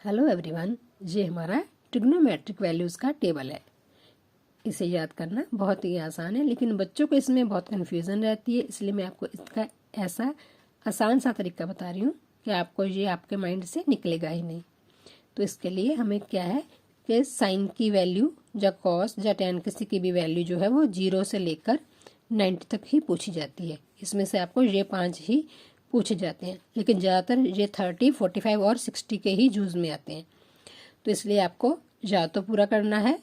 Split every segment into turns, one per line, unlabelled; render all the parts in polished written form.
Hello everyone, ये हमारा trigonometric values का टेबल है। इसे याद करना बहुत ही आसान है, लेकिन बच्चों को इसमें बहुत कन्फ्यूज़न रहती है, इसलिए मैं आपको इसका ऐसा आसान सा तरीका बता रही हूँ कि आपको ये आपके माइंड से निकलेगा ही नहीं। तो इसके लिए हमें क्या है कि साइन की वैल्यू या कॉस या टेन किसी की भी वैल्यू जो है वो 0 से लेकर 90 तक ही पूछी जाती है। इसमें से आपको ये 5 ही पूछे जाते हैं, लेकिन ज़्यादातर ये 30, 45 और 60 के ही यूज़ में आते हैं। तो इसलिए आपको या तो पूरा करना है,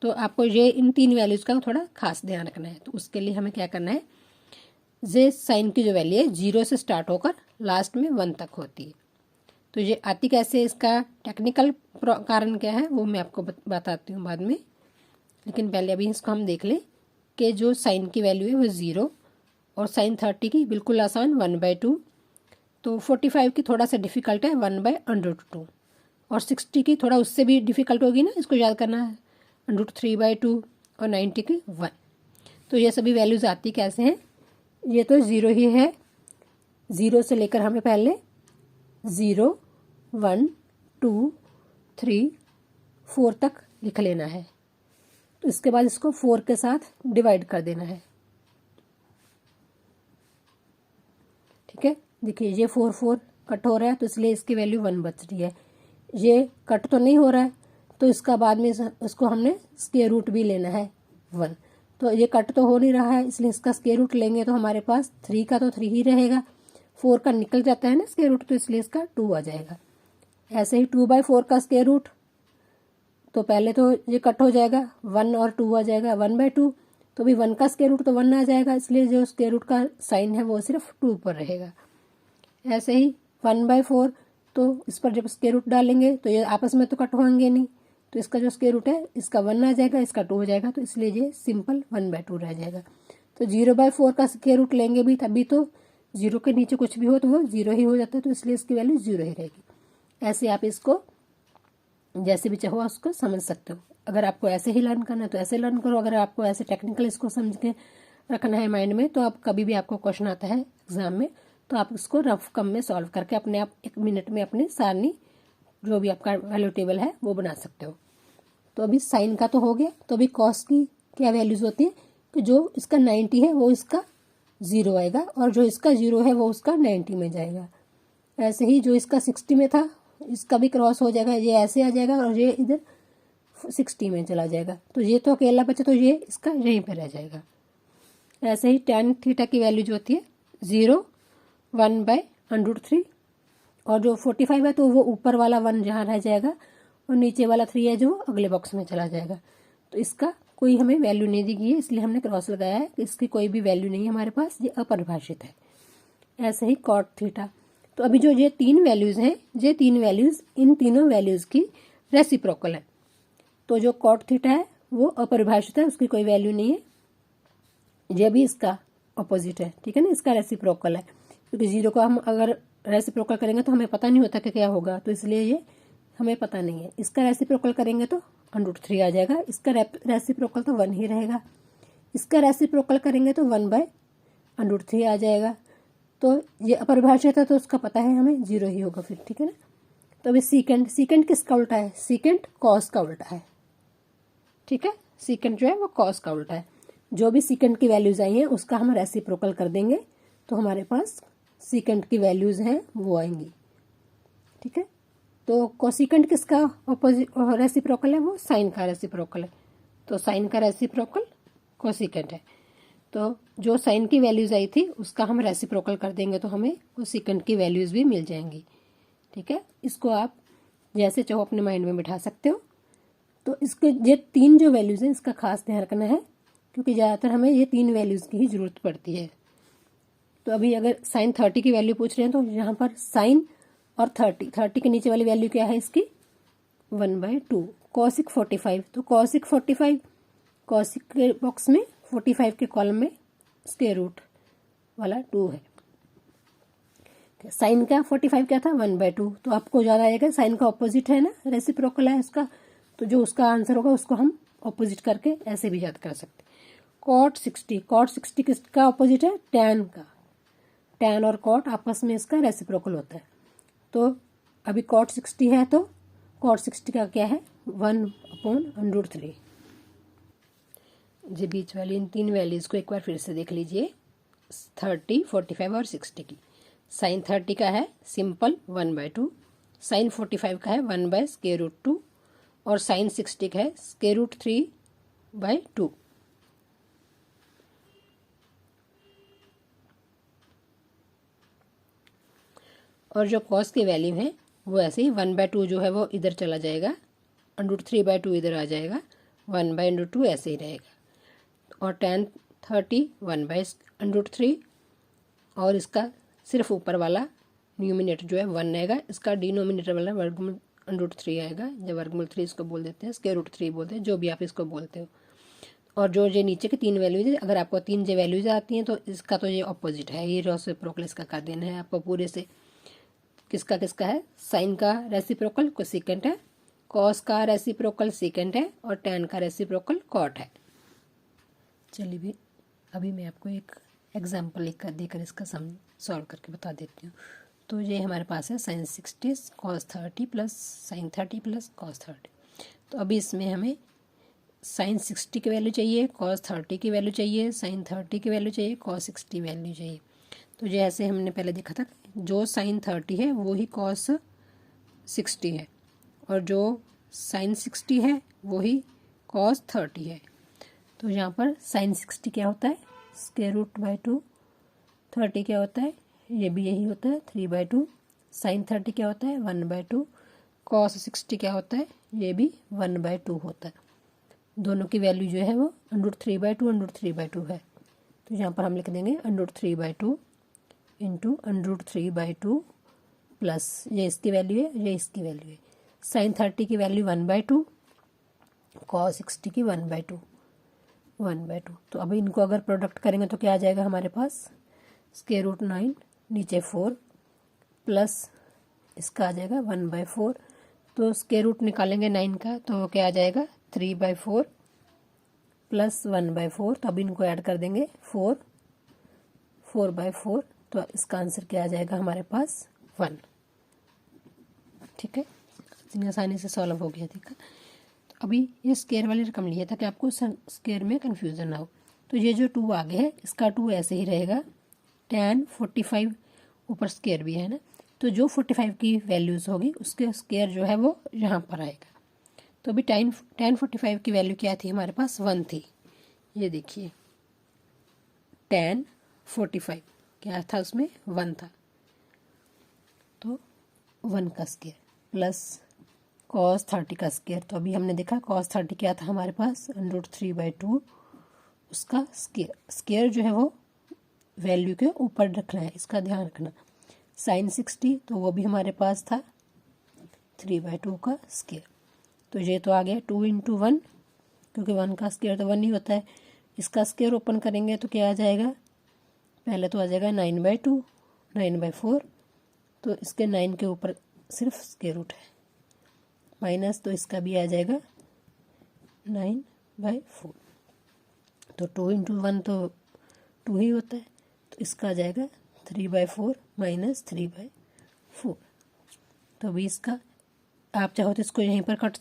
तो आपको ये इन 3 वैल्यूज़ का थोड़ा खास ध्यान रखना है। तो उसके लिए हमें क्या करना है, ये साइन की जो वैल्यू है 0 से स्टार्ट होकर लास्ट में 1 तक होती है। तो ये आती कैसे, इसका टेक्निकल कारण क्या है वो मैं आपको बताती हूँ बाद में, लेकिन पहले अभी इसको हम देख लें कि जो साइन की वैल्यू है वो 0 और साइन 30 की बिल्कुल आसान 1/2। तो 45 की थोड़ा सा डिफ़िकल्ट है 1/√2 और 60 की थोड़ा उससे भी डिफ़िकल्ट होगी ना, इसको याद करना है √3/2 और 90 की 1। तो ये सभी वैल्यूज़ आती कैसे हैं, ये तो 0 ही है। 0 से लेकर हमें पहले 0, 1, 2, 3, 4 तक लिख लेना है। तो इसके बाद इसको 4 के साथ डिवाइड कर देना है। ठीक है, देखिए ये 4 कट हो रहा है तो इसलिए इसकी वैल्यू 1 बच रही है। ये कट तो नहीं हो रहा है तो इसका बाद में इसको हमने स्क्वायर रूट भी लेना है 1। तो ये कट तो हो नहीं रहा है, इसलिए इसका स्क्वायर रूट लेंगे तो हमारे पास 3 का तो 3 ही रहेगा, 4 का निकल जाता है ना स्क्वायर रूट, तो इसलिए इसका 2 आ जाएगा। ऐसे ही 2/4 का स्क्वायर रूट, तो पहले तो ये कट हो जाएगा, 1 और 2 आ जाएगा, 1/2। तो भी 1 का स्क्वायर रूट तो 1 आ जाएगा, इसलिए जो स्क्वायर रूट का साइन है वो सिर्फ 2 पर रहेगा। ऐसे ही 1/4, तो इस पर जब स्क्वायर रूट डालेंगे तो ये आपस में तो कट होंगे नहीं, तो इसका जो स्क्वायर रूट है इसका 1 आ जाएगा, इसका 2 हो जाएगा, तो इसलिए ये सिंपल 1/2 रह जाएगा। तो 0/4 का स्क्वायर रूट लेंगे भी तभी तो 0 के नीचे कुछ भी हो तो वो 0 ही हो जाता है, तो इसलिए इसकी वैल्यू 0 ही रहेगी। ऐसे आप इसको जैसे भी चाहो उसको समझ सकते हो। अगर आपको ऐसे ही लर्न करना है तो ऐसे लर्न करो, अगर आपको ऐसे टेक्निकल इसको समझ के रखना है माइंड में, तो आप कभी भी आपको क्वेश्चन आता है एग्जाम में तो आप इसको रफ कम में सॉल्व करके अपने आप 1 मिनट में अपनी सारणी जो भी आपका वैल्यू टेबल है वो बना सकते हो। तो अभी साइन का तो हो गया, तो अभी कॉस की क्या वैल्यूज़ होती है कि जो इसका 90 है वो इसका 0 आएगा और जो इसका 0 है वो उसका 90 में जाएगा। ऐसे ही जो इसका 60 में था इसका भी क्रॉस हो जाएगा, ये ऐसे आ जाएगा और ये इधर 60 में चला जाएगा, तो ये तो अकेला बचा, तो ये इसका यहीं पर रह जाएगा। ऐसे ही tan थीटा की वैल्यू जो होती है 0, 1/√3 और जो 45 है तो वो ऊपर वाला 1 जहाँ रह जाएगा और नीचे वाला 3 है जो अगले बॉक्स में चला जाएगा। तो इसका कोई हमें वैल्यू नहीं दी गई है, इसलिए हमने क्रॉस लगाया है, इसकी कोई भी वैल्यू नहीं है हमारे पास, ये अपरिभाषित है। ऐसे ही कॉट थीटा, तो अभी जो ये 3 वैल्यूज़ हैं, ये 3 वैल्यूज़ इन तीनों वैल्यूज़ की रेसिप्रोकल है। तो जो कॉट थीटा है वो अपरिभाषित है, उसकी कोई वैल्यू नहीं है। ये भी इसका अपोजिट है, ठीक है ना, इसका रेसिप्रोकल है, क्योंकि 0 को हम अगर रेसिप्रोकल करेंगे तो हमें पता नहीं होता कि क्या होगा, तो इसलिए ये हमें पता नहीं है। इसका रेसिप्रोकल करेंगे तो √3 आ जाएगा, इसका रेसिप्रोकल तो 1 ही रहेगा, इसका रेसिप्रोकल करेंगे तो 1/√3 आ जाएगा। तो ये अपरिभाषित है तो उसका पता है हमें 0 ही होगा फिर, ठीक है ना। तो अभी सीकेंड किसका उल्टा है, सीकेंड कॉस का उल्टा है, ठीक है। सीकेंड जो है वो कॉस का उल्टा है। जो भी सीकेंड की वैल्यूज आई हैं उसका हम रेसिप्रोकल कर देंगे तो हमारे पास सीकेंड की वैल्यूज हैं वो आएंगी, ठीक है। तो कोसिकेंड किसका ऑपोजिट रेसिप्रोकल है, वो साइन का रेसिप्रोकल है, तो साइन का रेसिप्रोकल कोसिकेंड है। तो जो साइन की वैल्यूज आई थी उसका हम रेसिप्रोकल कर देंगे तो हमें कोसिकेंड की वैल्यूज भी मिल जाएंगी, ठीक है। इसको आप जैसे चाहो अपने माइंड में बिठा सकते हो। तो इसके ये 3 जो वैल्यूज़ हैं इसका खास ध्यान रखना है, क्योंकि ज़्यादातर हमें ये 3 वैल्यूज़ की ही ज़रूरत पड़ती है। तो अभी अगर साइन 30 की वैल्यू पूछ रहे हैं तो यहाँ पर साइन और 30 के नीचे वाली वैल्यू क्या है इसकी 1/2। कॉसिक 45, तो कॉसिक 45 कॉसिक के बॉक्स में 45 के कॉलम में स्क्वायर रूट वाला 2 है। साइन का 45 क्या था 1/2, तो आपको ज़्यादा आएगा, साइन का ऑपोजिट है ना, रेसिप्रोकल है उसका, तो जो उसका आंसर होगा उसको हम ऑपोजिट करके ऐसे भी याद कर सकते हैं। कॉट 60 किसका ऑपोजिट है, टैन का। टैन और कॉट आपस में इसका रेसिप्रोकल होता है। तो अभी कॉट 60 है तो कॉट 60 का क्या है 1/√3। जी बीच वाली इन तीन वैल्यूज़ को एक बार फिर से देख लीजिए, 30, 45 और 60 की। साइन 30 का है सिंपल 1/2, साइन 45 का है 1/√2 और साइन 60 का है √3/2। और जो कॉस की वैल्यू है वो ऐसे ही 1/2 जो है वो इधर चला जाएगा, √3/2 इधर आ जाएगा, 1/√2 ऐसे ही रहेगा। और tan 30 1/√3 और इसका सिर्फ ऊपर वाला न्यूमिनेटर जो है 1 आएगा, इसका डिनोमिनेटर वाला वर्गमूल √3 आएगा, जब वर्गमूल 3 इसको बोल देते हैं, √3 बोलते हैं, जो भी आप इसको बोलते हो। और जो ये नीचे की तीन वैल्यूज है, अगर आपको तीन जो वैल्यूज आती हैं तो इसका तो ये ऑपोजिट है, ये रेसिप्रोकल इसका कर देना है आपको पूरे से। किसका किसका है, साइन का रेसिप्रोकल कोसेकेंट है, कॉस का रेसिप्रोकल सेकेंट है और टैन का रेसिप्रोकल कॉट है। चलिए भी अभी मैं आपको एक एग्जाम्पल लिख कर देकर इसका सम सॉल्व करके बता देती हूँ। तो ये हमारे पास है sine 60 cos 30 plus sine 30 plus cos 30। तो अभी इसमें हमें साइन 60 की वैल्यू चाहिए, कॉस 30 की वैल्यू चाहिए, साइन 30 की वैल्यू चाहिए, कॉस 60 वैल्यू चाहिए। तो जैसे हमने पहले देखा था, जो साइन 30 है वो ही कॉस 60 है और जो साइन 60 है वो ही कॉस 30 है। तो यहाँ पर साइन 60 क्या होता है √2, 30 क्या होता है, ये भी यही होता है 3/2, साइन 30 क्या होता है 1/2, कॉस 60 क्या होता है, ये भी 1/2 होता है। दोनों की वैल्यू जो है वो √3/2 √3/2 है। तो यहाँ पर हम लिख देंगे √3/2 इंटू √3/2 प्लस ये इसकी वैल्यू है, ये इसकी वैल्यू है। साइन 30 की वैल्यू 1/2, कॉस 60 की 1/2। तो अभी इनको अगर प्रोडक्ट करेंगे तो क्या आ जाएगा हमारे पास, √9 नीचे 4 प्लस इसका आ जाएगा 1/4। तो √, निकालेंगे 9 का तो क्या आ जाएगा 3/4 प्लस 1/4। तो अब इनको ऐड कर देंगे 4/4। तो इसका आंसर क्या आ जाएगा हमारे पास 1। ठीक है, इतनी आसानी से सॉल्व हो गया। ठीक है, तो अभी ये स्क्वायर वाली रकम लिया था कि आपको स्क्वायर में कन्फ्यूज़न ना हो। तो ये जो 2 आगे है इसका 2 ऐसे ही रहेगा, tan 45 ऊपर स्क्वायर भी है ना, तो जो 45 की वैल्यूज़ होगी उसके स्क्वायर जो है वो यहाँ पर आएगा। तो अभी tan 45 की वैल्यू क्या थी हमारे पास 1 थी। ये देखिए tan 45 क्या था, उसमें 1 था, तो 1 का स्क्वायर प्लस cos 30 का स्क्वायर। तो अभी हमने देखा cos 30 क्या था हमारे पास √3/2, उसका स्क्वायर जो है वो वैल्यू के ऊपर रखना है, इसका ध्यान रखना। साइन 60 तो वो भी हमारे पास था 3/2 का स्क्वायर। तो ये तो आ गया 2 × 1, क्योंकि 1 का स्क्वायर तो 1 ही होता है। इसका स्क्वायर ओपन करेंगे तो क्या आ जाएगा, पहले तो आ जाएगा 9/2, 9/4। तो इसके 9 के ऊपर सिर्फ स्क्वायर रूट है, माइनस तो इसका भी आ जाएगा 9/4। तो 2 × 1 तो 2 ही होता है, तो इसका आ जाएगा 3/4 माइनस 3/4। तो अभी इसका आप चाहो तो इसको यहीं पर कर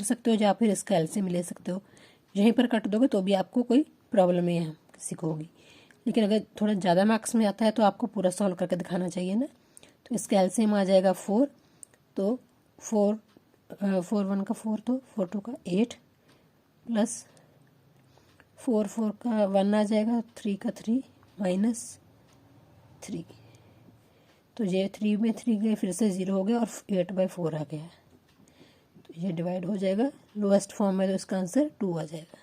सकते हो, या फिर इसका एलसीएम ले सकते हो। यहीं पर कट दोगे तो भी आपको कोई प्रॉब्लम नहीं है किसी को होगी, लेकिन अगर थोड़ा ज़्यादा मार्क्स में आता है तो आपको पूरा सॉल्व करके दिखाना चाहिए ना। तो इसका एलसीएम आ जाएगा 4, तो 4 1 का 4, तो 4 2 का 8 प्लस 4 4 का 1 आ जाएगा, 3 का 3 माइनस 3। तो ये 3 में 3 गए, फिर से 0 हो गया और 8/4 आ गया। तो ये डिवाइड हो जाएगा, लोएस्ट फॉर्म में तो इसका आंसर 2 आ जाएगा।